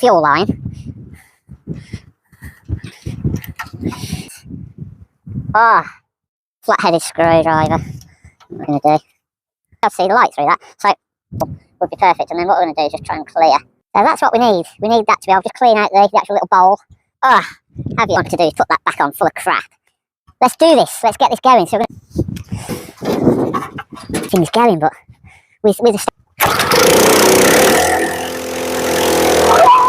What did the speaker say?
fuel line. Flat-headed screwdriver. What we're going to do. I'll see the light through that, so would be perfect. And then what we're going to do is just try and clear. So that's what we need. We need that to be able to just clean out the actual little bowl. Have you want to do is put that back on full of crap. Let's do this. Let's get this going. So things going, but with a